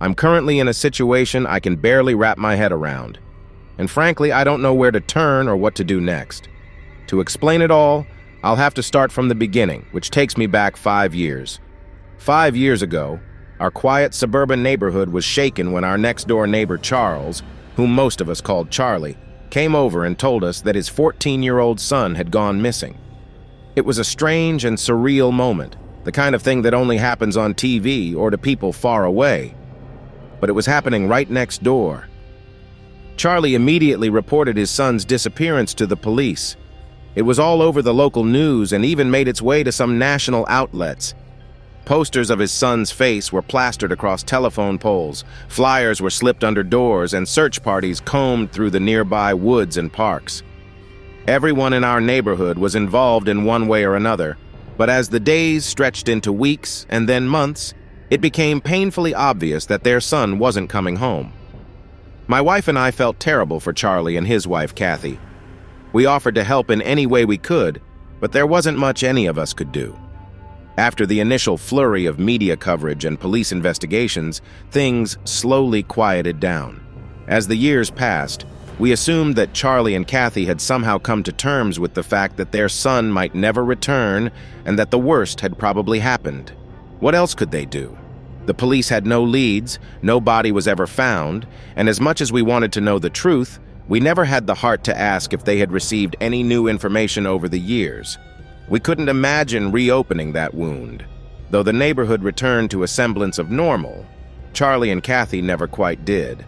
I'm currently in a situation I can barely wrap my head around. And frankly, I don't know where to turn or what to do next. To explain it all, I'll have to start from the beginning, which takes me back 5 years. 5 years ago, our quiet suburban neighborhood was shaken when our next-door neighbor Charles, whom most of us called Charlie, came over and told us that his 14-year-old son had gone missing. It was a strange and surreal moment, the kind of thing that only happens on TV or to people far away. But it was happening right next door. Charlie immediately reported his son's disappearance to the police. It was all over the local news and even made its way to some national outlets. Posters of his son's face were plastered across telephone poles, flyers were slipped under doors, and search parties combed through the nearby woods and parks. Everyone in our neighborhood was involved in one way or another, but as the days stretched into weeks and then months, it became painfully obvious that their son wasn't coming home. My wife and I felt terrible for Charlie and his wife, Kathy. We offered to help in any way we could, but there wasn't much any of us could do. After the initial flurry of media coverage and police investigations, things slowly quieted down. As the years passed, we assumed that Charlie and Kathy had somehow come to terms with the fact that their son might never return and that the worst had probably happened. What else could they do? The police had no leads, no body was ever found, and as much as we wanted to know the truth, we never had the heart to ask if they had received any new information over the years. We couldn't imagine reopening that wound. Though the neighborhood returned to a semblance of normal, Charlie and Kathy never quite did.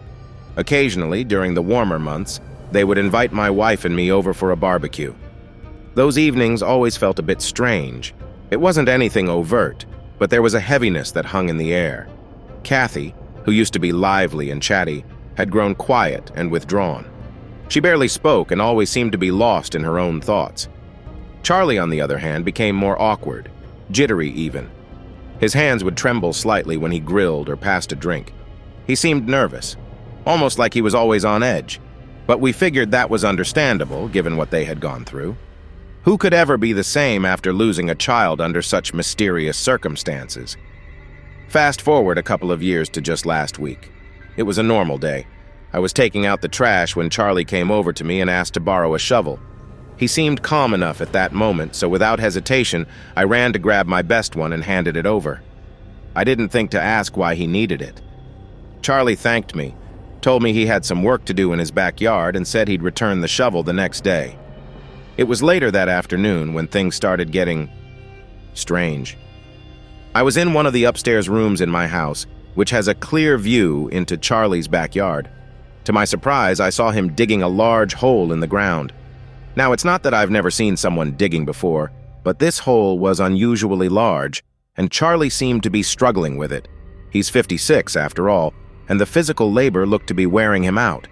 Occasionally, during the warmer months, they would invite my wife and me over for a barbecue. Those evenings always felt a bit strange. It wasn't anything overt, but there was a heaviness that hung in the air. Kathy, who used to be lively and chatty, had grown quiet and withdrawn. She barely spoke and always seemed to be lost in her own thoughts. Charlie, on the other hand, became more awkward, jittery even. His hands would tremble slightly when he grilled or passed a drink. He seemed nervous, almost like he was always on edge, but we figured that was understandable given what they had gone through. Who could ever be the same after losing a child under such mysterious circumstances? Fast forward a couple of years to just last week. It was a normal day. I was taking out the trash when Charlie came over to me and asked to borrow a shovel. He seemed calm enough at that moment, so without hesitation, I ran to grab my best one and handed it over. I didn't think to ask why he needed it. Charlie thanked me, told me he had some work to do in his backyard, and said he'd return the shovel the next day. It was later that afternoon when things started getting strange. I was in one of the upstairs rooms in my house, which has a clear view into Charlie's backyard. To my surprise, I saw him digging a large hole in the ground. Now, it's not that I've never seen someone digging before, but this hole was unusually large, and Charlie seemed to be struggling with it. He's 56, after all, and the physical labor looked to be wearing him out.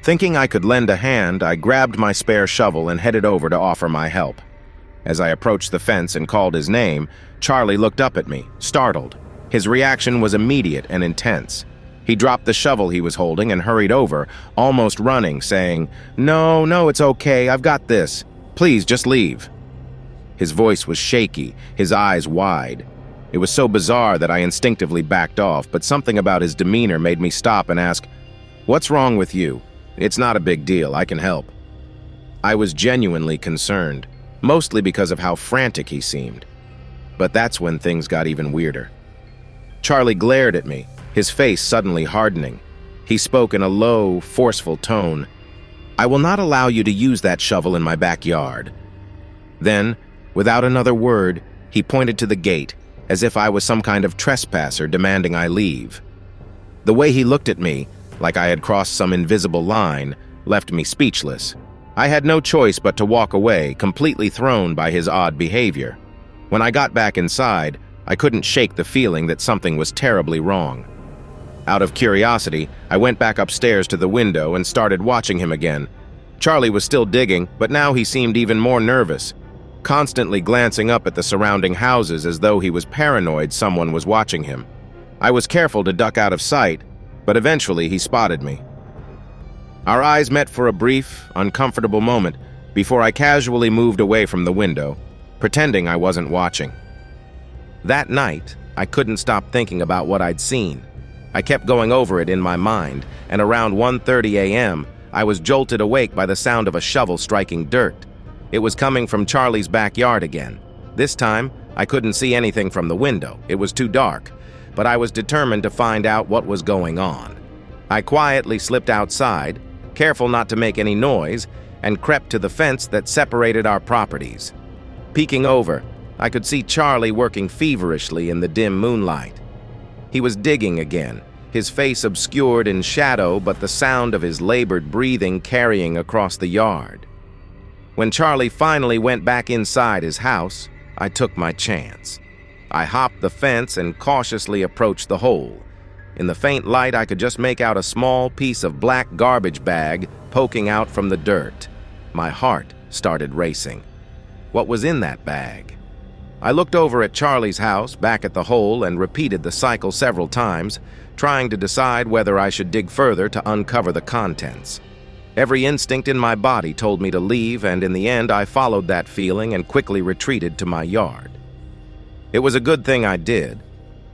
Thinking I could lend a hand, I grabbed my spare shovel and headed over to offer my help. As I approached the fence and called his name, Charlie looked up at me, startled. His reaction was immediate and intense. He dropped the shovel he was holding and hurried over, almost running, saying, No, it's okay, I've got this. Please, just leave." His voice was shaky, his eyes wide. It was so bizarre that I instinctively backed off, but something about his demeanor made me stop and ask, "What's wrong with you? It's not a big deal, I can help." I was genuinely concerned, mostly because of how frantic he seemed. But that's when things got even weirder. Charlie glared at me, his face suddenly hardening. He spoke in a low, forceful tone. "I will not allow you to use that shovel in my backyard." Then, without another word, he pointed to the gate, as if I was some kind of trespasser demanding I leave. The way he looked at me, like I had crossed some invisible line, left me speechless. I had no choice but to walk away, completely thrown by his odd behavior. When I got back inside, I couldn't shake the feeling that something was terribly wrong. Out of curiosity, I went back upstairs to the window and started watching him again. Charlie was still digging, but now he seemed even more nervous, constantly glancing up at the surrounding houses as though he was paranoid someone was watching him. I was careful to duck out of sight, but eventually he spotted me. Our eyes met for a brief, uncomfortable moment before I casually moved away from the window, pretending I wasn't watching. That night, I couldn't stop thinking about what I'd seen. I kept going over it in my mind, and around 1:30 a.m., I was jolted awake by the sound of a shovel striking dirt. It was coming from Charlie's backyard again. This time, I couldn't see anything from the window. It was too dark, but I was determined to find out what was going on. I quietly slipped outside, careful not to make any noise, and crept to the fence that separated our properties. Peeking over, I could see Charlie working feverishly in the dim moonlight. He was digging again, his face obscured in shadow, but the sound of his labored breathing carrying across the yard. When Charlie finally went back inside his house, I took my chance. I hopped the fence and cautiously approached the hole. In the faint light, I could just make out a small piece of black garbage bag poking out from the dirt. My heart started racing. What was in that bag? I looked over at Charlie's house, back at the hole, and repeated the cycle several times, trying to decide whether I should dig further to uncover the contents. Every instinct in my body told me to leave, and in the end, I followed that feeling and quickly retreated to my yard. It was a good thing I did.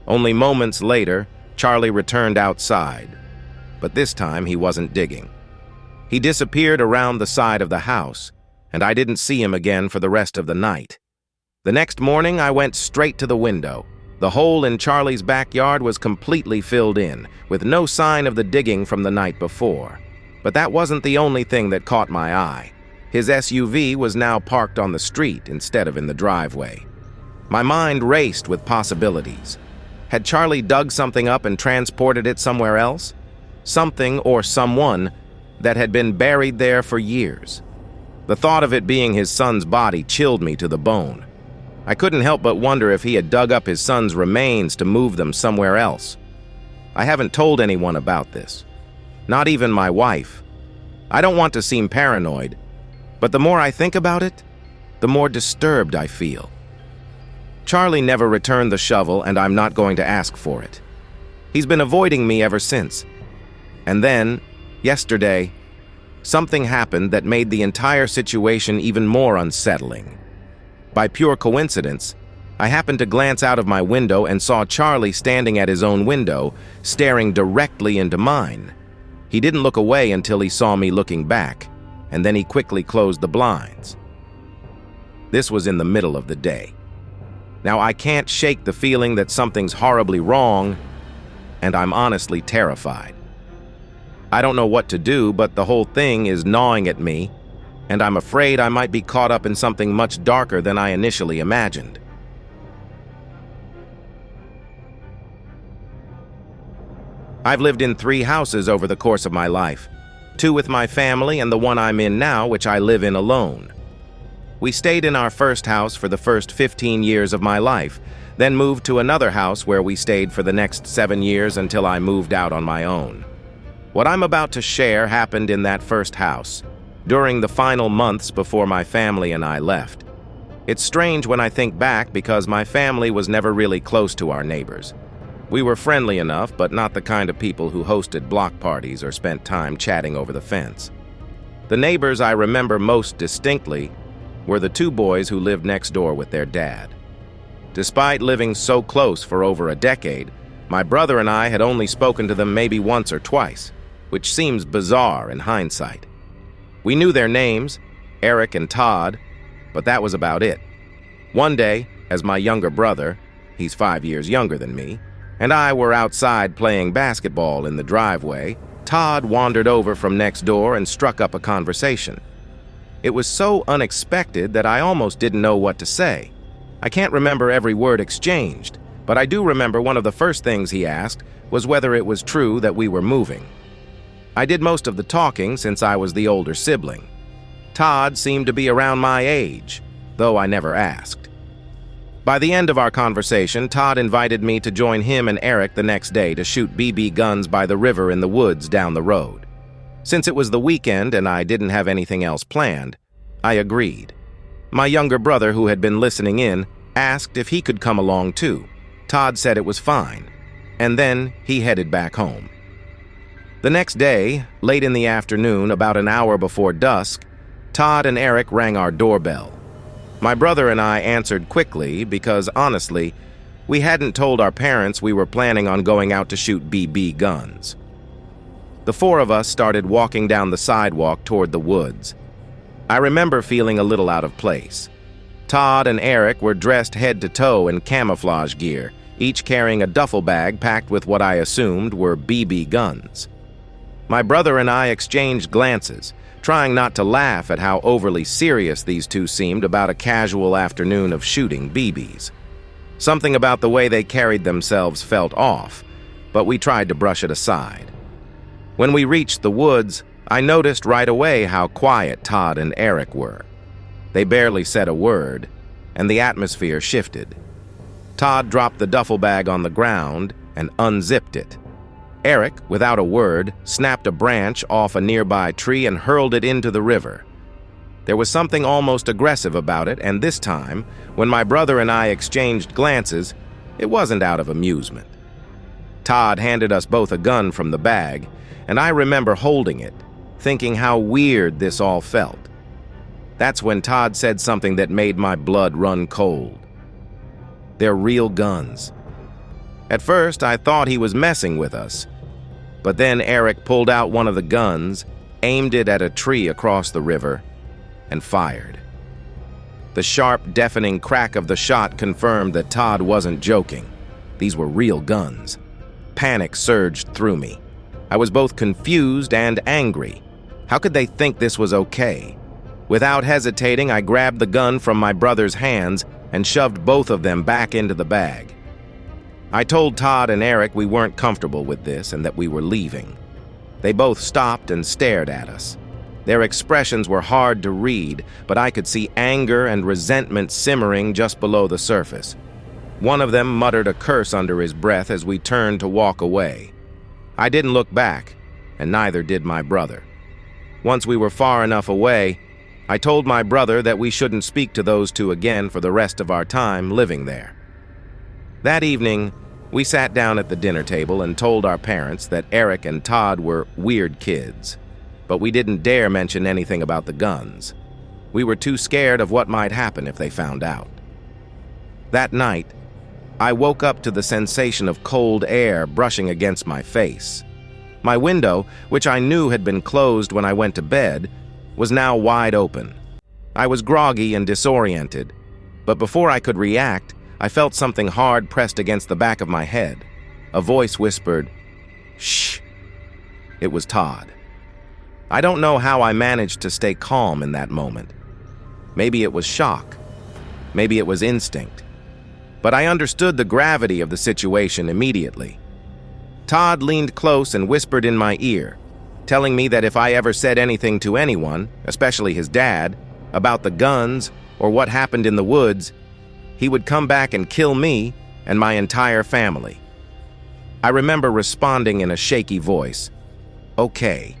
Only moments later, Charlie returned outside, but this time he wasn't digging. He disappeared around the side of the house, and I didn't see him again for the rest of the night. The next morning, I went straight to the window. The hole in Charlie's backyard was completely filled in, with no sign of the digging from the night before. But that wasn't the only thing that caught my eye. His SUV was now parked on the street instead of in the driveway. My mind raced with possibilities. Had Charlie dug something up and transported it somewhere else? Something or someone that had been buried there for years. The thought of it being his son's body chilled me to the bone. I couldn't help but wonder if he had dug up his son's remains to move them somewhere else. I haven't told anyone about this. Not even my wife. I don't want to seem paranoid, but the more I think about it, the more disturbed I feel. Charlie never returned the shovel, and I'm not going to ask for it. He's been avoiding me ever since. And then, yesterday, something happened that made the entire situation even more unsettling. By pure coincidence, I happened to glance out of my window and saw Charlie standing at his own window, staring directly into mine. He didn't look away until he saw me looking back, and then he quickly closed the blinds. This was in the middle of the day. Now, I can't shake the feeling that something's horribly wrong, and I'm honestly terrified. I don't know what to do, but the whole thing is gnawing at me, and I'm afraid I might be caught up in something much darker than I initially imagined. I've lived in 3 houses over the course of my life, 2 with my family and the one I'm in now, which I live in alone. We stayed in our first house for the first 15 years of my life, then moved to another house where we stayed for the next 7 years until I moved out on my own. What I'm about to share happened in that first house, during the final months before my family and I left. It's strange when I think back because my family was never really close to our neighbors. We were friendly enough, but not the kind of people who hosted block parties or spent time chatting over the fence. The neighbors I remember most distinctly were the 2 boys who lived next door with their dad. Despite living so close for over a decade, my brother and I had only spoken to them maybe once or twice, which seems bizarre in hindsight. We knew their names, Eric and Todd, but that was about it. One day, as my younger brother, he's 5 years younger than me, and I were outside playing basketball in the driveway, Todd wandered over from next door and struck up a conversation. It was so unexpected that I almost didn't know what to say. I can't remember every word exchanged, but I do remember one of the first things he asked was whether it was true that we were moving. I did most of the talking since I was the older sibling. Todd seemed to be around my age, though I never asked. By the end of our conversation, Todd invited me to join him and Eric the next day to shoot BB guns by the river in the woods down the road. Since it was the weekend and I didn't have anything else planned, I agreed. My younger brother, who had been listening in, asked if he could come along too. Todd said it was fine, and then he headed back home. The next day, late in the afternoon, about an hour before dusk, Todd and Eric rang our doorbell. My brother and I answered quickly because, honestly, We hadn't told our parents we were planning on going out to shoot BB guns. The four of us started walking down the sidewalk toward the woods. I remember feeling a little out of place. Todd and Eric were dressed head to toe in camouflage gear, each carrying a duffel bag packed with what I assumed were BB guns. My brother and I exchanged glances, trying not to laugh at how overly serious these two seemed about a casual afternoon of shooting BBs. Something about the way they carried themselves felt off, but we tried to brush it aside. When we reached the woods, I noticed right away how quiet Todd and Eric were. They barely said a word, and the atmosphere shifted. Todd dropped the duffel bag on the ground and unzipped it. Eric, without a word, snapped a branch off a nearby tree and hurled it into the river. There was something almost aggressive about it, and this time, when my brother and I exchanged glances, it wasn't out of amusement. Todd handed us both a gun from the bag, and I remember holding it, thinking how weird this all felt. That's when Todd said something that made my blood run cold. They're real guns. At first, I thought he was messing with us, but then Eric pulled out one of the guns, aimed it at a tree across the river, and fired. The sharp, deafening crack of the shot confirmed that Todd wasn't joking. These were real guns. Panic surged through me. I was both confused and angry. How could they think this was okay? Without hesitating, I grabbed the gun from my brother's hands and shoved both of them back into the bag. I told Todd and Eric we weren't comfortable with this and that we were leaving. They both stopped and stared at us. Their expressions were hard to read, but I could see anger and resentment simmering just below the surface. One of them muttered a curse under his breath as we turned to walk away. I didn't look back, and neither did my brother. Once we were far enough away, I told my brother that we shouldn't speak to those two again for the rest of our time living there. That evening, we sat down at the dinner table and told our parents that Eric and Todd were weird kids, but we didn't dare mention anything about the guns. We were too scared of what might happen if they found out. That night, I woke up to the sensation of cold air brushing against my face. My window, which I knew had been closed when I went to bed, was now wide open. I was groggy and disoriented, but before I could react, I felt something hard pressed against the back of my head. A voice whispered, "Shh." It was Todd. I don't know how I managed to stay calm in that moment. Maybe it was shock. Maybe it was instinct. But I understood the gravity of the situation immediately. Todd leaned close and whispered in my ear, telling me that if I ever said anything to anyone, especially his dad, about the guns or what happened in the woods, he would come back and kill me and my entire family. I remember responding in a shaky voice, "Okay."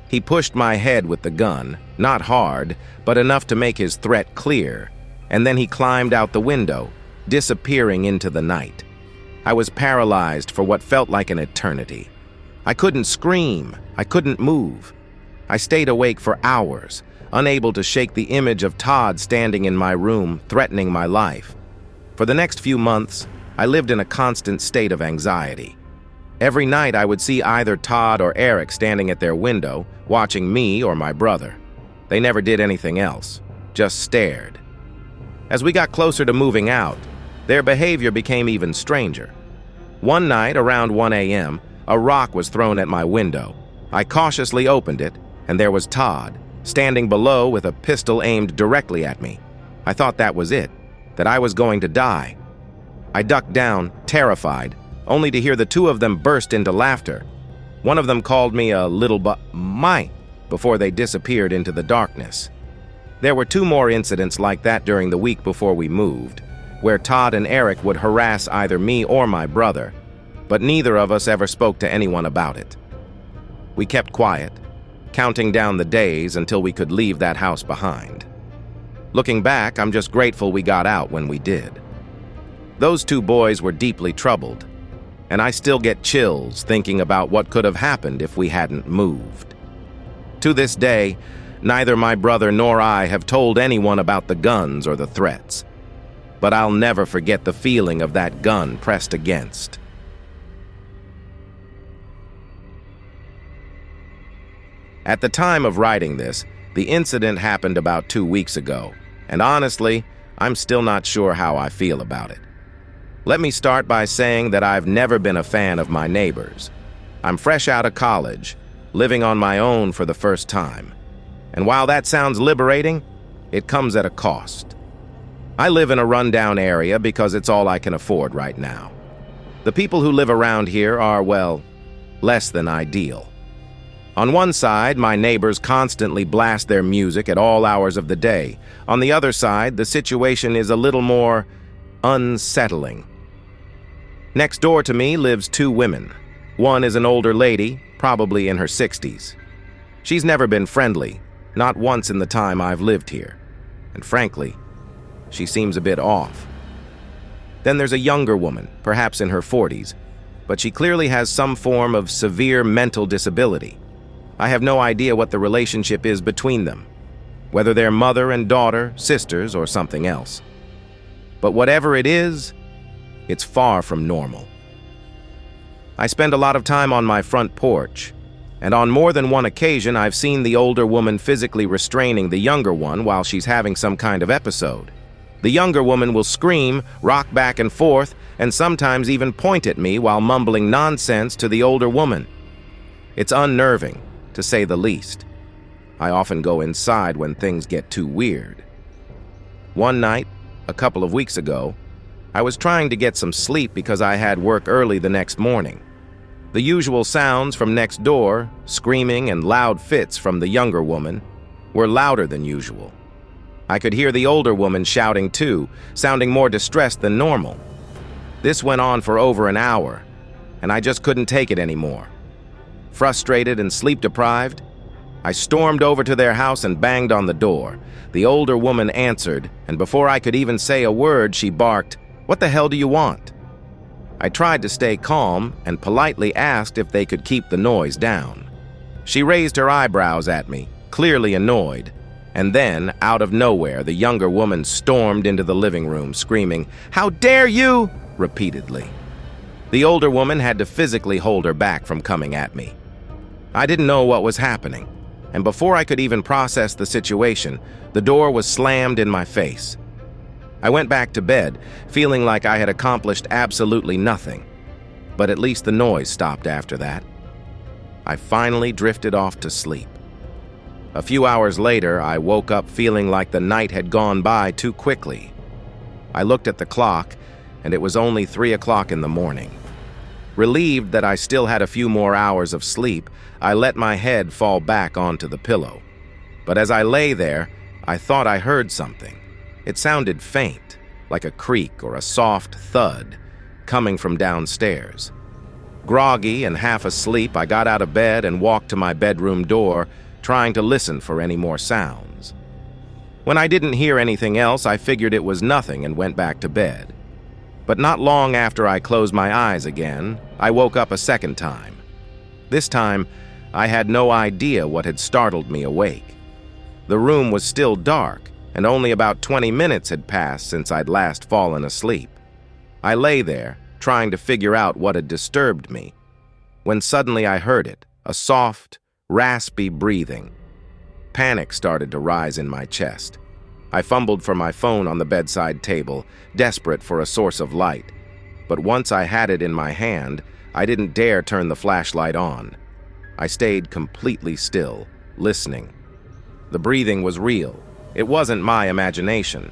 He pushed my head with the gun, not hard, but enough to make his threat clear, and then he climbed out the window, disappearing into the night. I was paralyzed for what felt like an eternity. I couldn't scream. I couldn't move. I stayed awake for hours, unable to shake the image of Todd standing in my room, threatening my life. For the next few months, I lived in a constant state of anxiety. Every night I would see either Todd or Eric standing at their window, watching me or my brother. They never did anything else, just stared. As we got closer to moving out, their behavior became even stranger. One night, around 1 a.m., a rock was thrown at my window. I cautiously opened it, and there was Todd, standing below with a pistol aimed directly at me. I thought that was it, that I was going to die. I ducked down, terrified, only to hear the two of them burst into laughter. One of them called me a little mite before they disappeared into the darkness. There were 2 more incidents like that during the week before we moved, where Todd and Eric would harass either me or my brother, but neither of us ever spoke to anyone about it. We kept quiet, counting down the days until we could leave that house behind. Looking back, I'm just grateful we got out when we did. Those 2 boys were deeply troubled, and I still get chills thinking about what could have happened if we hadn't moved. To this day, neither my brother nor I have told anyone about the guns or the threats. but I'll never forget the feeling of that gun pressed against. At the time of writing this, the incident happened about 2 weeks ago, and honestly, I'm still not sure how I feel about it. Let me start by saying that I've never been a fan of my neighbors. I'm fresh out of college, living on my own for the first time. And while that sounds liberating, it comes at a cost. I live in a rundown area because it's all I can afford right now. The people who live around here are, well, less than ideal. On one side, my neighbors constantly blast their music at all hours of the day. On the other side, the situation is a little more unsettling. Next door to me lives 2 women. One is an older lady, probably in her 60s. She's never been friendly, not once in the time I've lived here. And frankly, she seems a bit off. Then there's a younger woman, perhaps in her 40s, but she clearly has some form of severe mental disability. I have no idea what the relationship is between them, whether they're mother and daughter, sisters, or something else. But whatever it is, it's far from normal. I spend a lot of time on my front porch, and on more than one occasion I've seen the older woman physically restraining the younger one while she's having some kind of episode. The younger woman will scream, rock back and forth, and sometimes even point at me while mumbling nonsense to the older woman. It's unnerving, to say the least. I often go inside when things get too weird. One night, a couple of weeks ago, I was trying to get some sleep because I had work early the next morning. The usual sounds from next door, screaming and loud fits from the younger woman, were louder than usual. I could hear the older woman shouting too, sounding more distressed than normal. This went on for over an hour, and I just couldn't take it anymore. Frustrated and sleep-deprived, I stormed over to their house and banged on the door. The older woman answered, and before I could even say a word, she barked, "What the hell do you want?" I tried to stay calm and politely asked if they could keep the noise down. She raised her eyebrows at me, clearly annoyed, and then, out of nowhere, the younger woman stormed into the living room, screaming, "How dare you!" repeatedly. The older woman had to physically hold her back from coming at me. I didn't know what was happening, and before I could even process the situation, the door was slammed in my face. I went back to bed, feeling like I had accomplished absolutely nothing, but at least the noise stopped after that. I finally drifted off to sleep. A few hours later, I woke up feeling like the night had gone by too quickly. I looked at the clock, and it was only 3 o'clock in the morning. Relieved that I still had a few more hours of sleep, I let my head fall back onto the pillow. But as I lay there, I thought I heard something. It sounded faint, like a creak or a soft thud, coming from downstairs. Groggy and half asleep, I got out of bed and walked to my bedroom door, trying to listen for any more sounds. When I didn't hear anything else, I figured it was nothing and went back to bed. But not long after I closed my eyes again, I woke up a second time. This time, I had no idea what had startled me awake. The room was still dark, and only about 20 minutes had passed since I'd last fallen asleep. I lay there, trying to figure out what had disturbed me, when suddenly I heard it, a soft, raspy breathing. Panic started to rise in my chest. I fumbled for my phone on the bedside table, desperate for a source of light. But once I had it in my hand, I didn't dare turn the flashlight on. I stayed completely still, listening. The breathing was real. It wasn't my imagination.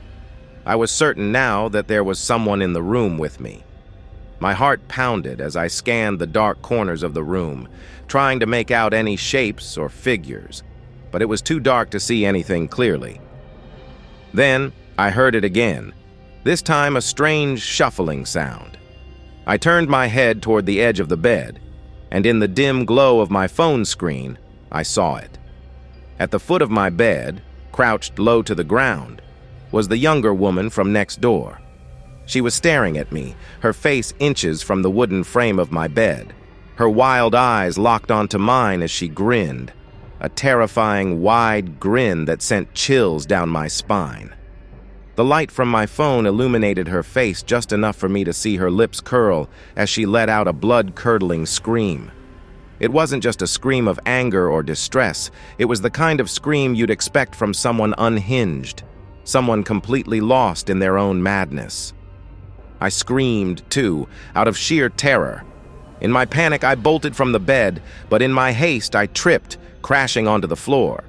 I was certain now that there was someone in the room with me. My heart pounded as I scanned the dark corners of the room, trying to make out any shapes or figures, but it was too dark to see anything clearly. Then I heard it again, this time a strange shuffling sound. I turned my head toward the edge of the bed, and in the dim glow of my phone screen, I saw it. At the foot of my bed, crouched low to the ground, was the younger woman from next door. She was staring at me, her face inches from the wooden frame of my bed. Her wild eyes locked onto mine as she grinned, a terrifying, wide grin that sent chills down my spine. The light from my phone illuminated her face just enough for me to see her lips curl as she let out a blood-curdling scream. It wasn't just a scream of anger or distress. It was the kind of scream you'd expect from someone unhinged, someone completely lost in their own madness. I screamed, too, out of sheer terror. In my panic, I bolted from the bed, but in my haste, I tripped, crashing onto the floor.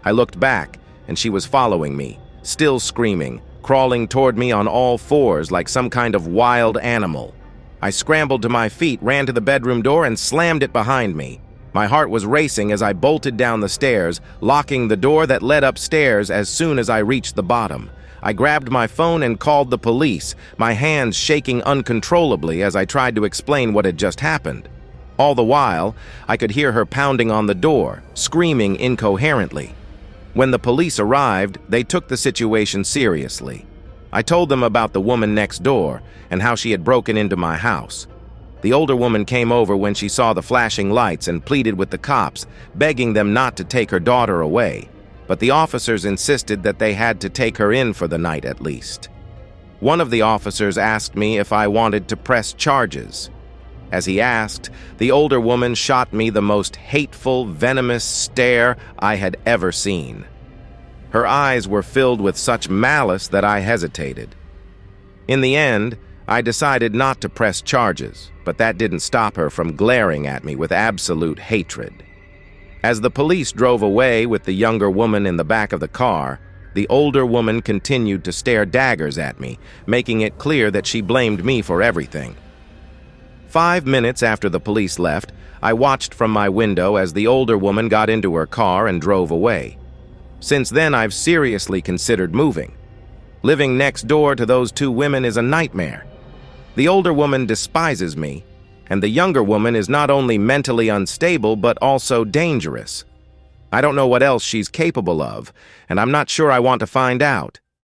I looked back, and she was following me, still screaming, crawling toward me on all fours like some kind of wild animal. I scrambled to my feet, ran to the bedroom door, and slammed it behind me. My heart was racing as I bolted down the stairs, locking the door that led upstairs as soon as I reached the bottom. I grabbed my phone and called the police, my hands shaking uncontrollably as I tried to explain what had just happened. All the while, I could hear her pounding on the door, screaming incoherently. When the police arrived, they took the situation seriously. I told them about the woman next door and how she had broken into my house. The older woman came over when she saw the flashing lights and pleaded with the cops, begging them not to take her daughter away. But the officers insisted that they had to take her in for the night at least. One of the officers asked me if I wanted to press charges. As he asked, the older woman shot me the most hateful, venomous stare I had ever seen. Her eyes were filled with such malice that I hesitated. In the end, I decided not to press charges, but that didn't stop her from glaring at me with absolute hatred. As the police drove away with the younger woman in the back of the car, the older woman continued to stare daggers at me, making it clear that she blamed me for everything. 5 minutes after the police left, I watched from my window as the older woman got into her car and drove away. Since then, I've seriously considered moving. Living next door to those two women is a nightmare. The older woman despises me, and the younger woman is not only mentally unstable but also dangerous. I don't know what else she's capable of, and I'm not sure I want to find out.